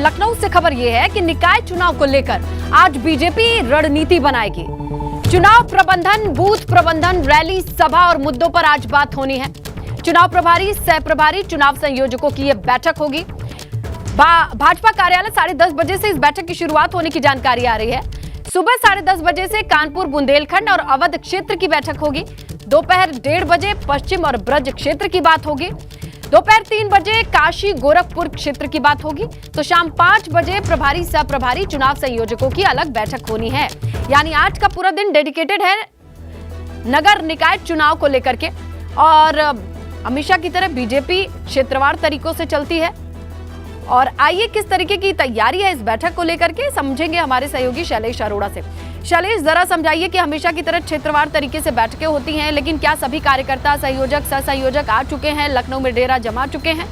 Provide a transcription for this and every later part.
लखनऊ से खबर यह है कि निकाय चुनाव को लेकर आज बीजेपी रणनीति बनाएगी। चुनाव प्रबंधन, बूथ प्रबंधन, रैली, सभा और मुद्दों पर आज बात होनी है। चुनाव प्रभारी, सह प्रभारी, चुनाव संयोजकों की यह बैठक होगी। भाजपा कार्यालय 10:30 बजे से इस बैठक की शुरुआत होने की जानकारी आ रही है। सुबह 10:30 बजे से कानपुर, बुंदेलखंड और अवध क्षेत्र की बैठक होगी। दोपहर 1:30 बजे पश्चिम और ब्रज क्षेत्र की बात होगी। दोपहर 3 बजे काशी, गोरखपुर क्षेत्र की बात होगी। तो शाम 5 बजे प्रभारी, सह प्रभारी, चुनाव संयोजकों की अलग बैठक होनी है। यानी आज का पूरा दिन डेडिकेटेड है नगर निकाय चुनाव को लेकर के। और हमेशा की तरह बीजेपी क्षेत्रवार तरीकों से चलती है। और आइए किस तरीके की तैयारी है इस बैठक को लेकर के समझेंगे हमारे सहयोगी शैलेश अरोड़ा से। शैलेश, जरा समझाइए कि हमेशा की तरह क्षेत्रवार तरीके से बैठकें होती हैं, लेकिन क्या सभी कार्यकर्ता, संयोजक, सह संयोजक आ चुके हैं, लखनऊ में डेरा जमा चुके हैं?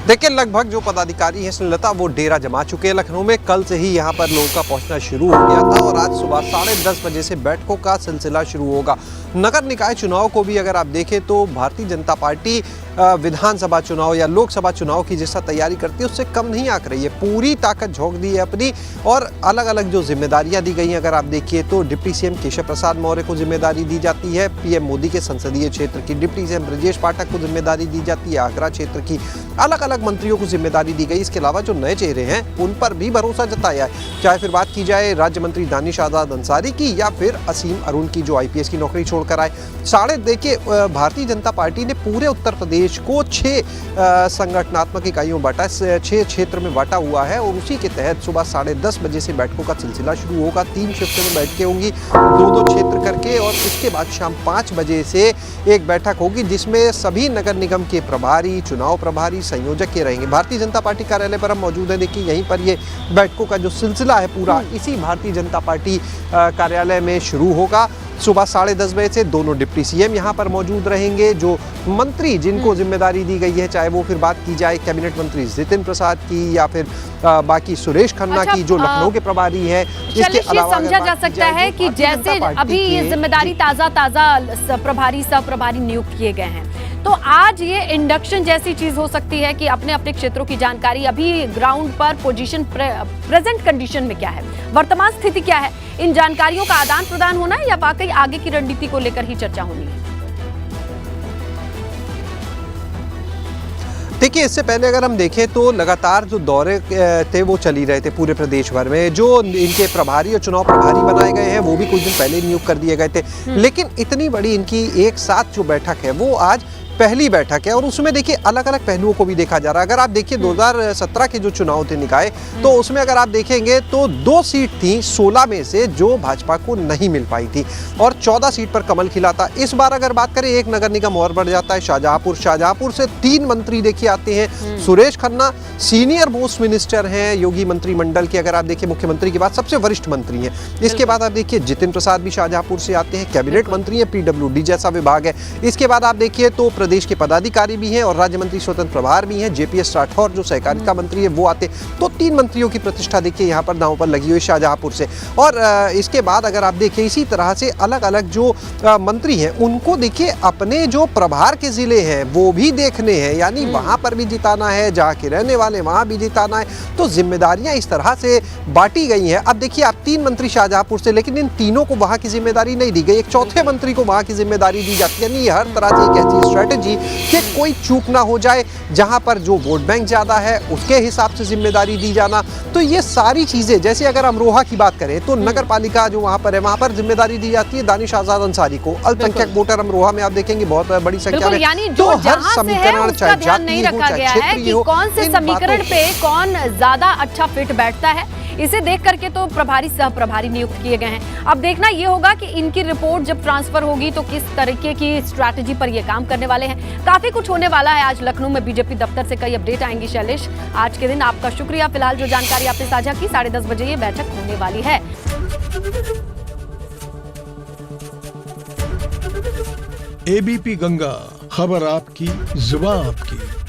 देखिए, लगभग जो पदाधिकारी हैं स्नेहलता, वो डेरा जमा चुके हैं लखनऊ में। कल से ही यहाँ पर लोगों का पहुंचना शुरू हो गया था और आज सुबह 10:30 बजे से बैठकों का सिलसिला शुरू होगा। नगर निकाय चुनाव को भी अगर आप देखें तो भारतीय जनता पार्टी विधानसभा चुनाव या लोकसभा चुनाव की जैसा तैयारी करती है उससे कम नहीं आंक रही है। पूरी ताकत झोंक दी है अपनी और अलग अलग जो जिम्मेदारियां दी गई हैं, अगर आप देखिए तो डिप्टी सीएम केशव प्रसाद मौर्य को जिम्मेदारी दी जाती है, पीएम मोदी के संसदीय क्षेत्र की। डिप्टी सीएम ब्रजेश पाठक को जिम्मेदारी दी जाती है, आगरा क्षेत्र की। अलग अलग मंत्रियों को जिम्मेदारी दी गई। इसके अलावा जो नए चेहरे हैं उन पर भी भरोसा जताया है, चाहे फिर बात की जाए राज्य मंत्री दानिश आजाद अंसारी की या फिर असीम अरुण की, जो आईपीएस की नौकरी छोड़कर आए। देखिए, भारतीय जनता पार्टी ने पूरे उत्तर प्रदेश को 6 संगठनात्मक इकाइयों बांटा, 6 क्षेत्र में बांटा हुआ है और उसी के तहत सुबह 10:30 बजे से बैठकों का सिलसिला शुरू होगा। 3 शिफ्ट में बैठकें होंगी, 2-2 क्षेत्र करके। और उसके बाद शाम 5 बजे से एक बैठक होगी जिसमें सभी नगर निगम के प्रभारी, चुनाव प्रभारी, संयोजक के रहेंगे। भारतीय जनता पार्टी कार्यालय पर हम मौजूद हैं। देखिए, यहीं पर ये बैठकों का जो सिलसिला है पूरा इसी भारतीय जनता पार्टी कार्यालय में शुरू होगा। सुबह 10:30 बजे से दोनों डिप्टी सीएम यहाँ पर मौजूद रहेंगे। जो मंत्री जिनको जिम्मेदारी दी गई है, चाहे वो फिर बात की जाए कैबिनेट मंत्री जितिन प्रसाद की या फिर बाकी सुरेश खन्ना की, जो लखनऊ के प्रभारी हैं। इसके अलावा समझा जा सकता है कि जैसे अभी ये जिम्मेदारी ताजा प्रभारी, सह प्रभारी नियुक्त किए गए हैं, तो आज ये इंडक्शन जैसी चीज हो सकती है कि अपने अपने क्षेत्रों की जानकारी, अभी ग्राउंड पर पोजीशन, प्रेजेंट कंडीशन में क्या है, वर्तमान स्थिति क्या है, इन जानकारियों का आदान प्रदान होना है या वाकई आगे की रणनीति को लेकर ही चर्चा होनी है? देखिए, इससे पहले अगर हम देखें तो लगातार जो दौरे थे वो चल ही रहे थे पूरे प्रदेश भर में। जो इनके प्रभारी और चुनाव प्रभारी बनाए गए हैं वो भी कुछ दिन पहले नियुक्त कर दिए गए थे। लेकिन इतनी बड़ी इनकी एक साथ जो बैठक है वो आज पहली बैठक है और उसमें देखिए अलग अलग पहलुओं को भी देखा जा रहा है। अगर आप देखिए 2017 के जो चुनाव थे निकाय, तो उसमें अगर आप देखेंगे तो 2 सीट थी 16 में से जो भाजपा को नहीं मिल पाई थी और 14 सीट पर कमल खिला था। इस बार अगर बात करें, एक नगर निगम और बढ़ जाता है, शाहजहांपुर से 3 मंत्री देखिए आते हैं। Suresh Khanna senior most minister हैं योगी मंत्रिमंडल के, अगर आप देखिए मुख्यमंत्री के बाद सबसे वरिष्ठ मंत्री हैं। इसके बाद आप देखिए जितिन प्रसाद भी शाहजहांपुर से आते हैं, कैबिनेट मंत्री है, पीडब्ल्यूडी जैसा विभाग है। इसके बाद आप देखिए तो प्रदेश के पदाधिकारी भी हैं और राज्य मंत्री स्वतंत्र प्रभार भी हैं। जेपीएस राठौर जो सहकारिता मंत्री है वो आते। तो 3 मंत्रियों की प्रतिष्ठा देखिए यहाँ पर दांव पर लगी हुई शाहजहांपुर से। और इसके बाद अगर आप देखिए इसी तरह से अलग अलग जो मंत्री हैं उनको देखिए अपने जो प्रभार के जिले हैं वो भी देखने हैं, यानी वहां पर भी जिताना है, जहाँ के रहने वाले वहां भी जिताना है। तो जिम्मेदारियां इस तरह से बांटी गई हैं। अब देखिए, आप 3 मंत्री शाहजहांपुर से, लेकिन इन तीनों को वहां की जिम्मेदारी नहीं दी गई, एक चौथे मंत्री को वहां की जिम्मेदारी दी जाती है। यानी हर तरह से एक ऐसी स्ट्रेटेजी कि कोई चूक ना हो जाए, जहां पर जो वोट बैंक ज्यादा है उसके हिसाब से जिम्मेदारी दी जाना। तो ये सारी चीजें, जैसे अगर अमरोहा की बात करें तो नगर पालिका जो वहां पर है वहां पर जिम्मेदारी दी जाती है दानिश आजाद अंसारी को। अल्पसंख्यक वोटर अमरोहा में आप देखेंगे बहुत बड़ी संख्या में। यानी तो हर समीकरण, चाहे जाति हो चाहे क्षेत्रीय हो, कौन से समीकरण पे कौन ज्यादा अच्छा फिट बैठता है, इसे देख करके तो प्रभारी, सह प्रभारी नियुक्त किए गए हैं। अब देखना यह होगा कि इनकी रिपोर्ट जब ट्रांसफर होगी तो किस तरीके की स्ट्रैटेजी पर ये काम करने वाले हैं। काफी कुछ होने वाला है। आज लखनऊ में बीजेपी दफ्तर से कई अपडेट आएंगी। शैलेश, आज के दिन आपका शुक्रिया। फिलहाल जो जानकारी आपने साझा की, 10:30 बजे ये बैठक होने वाली है। एबीपी गंगा, खबर आपकी, जुबान आपकी।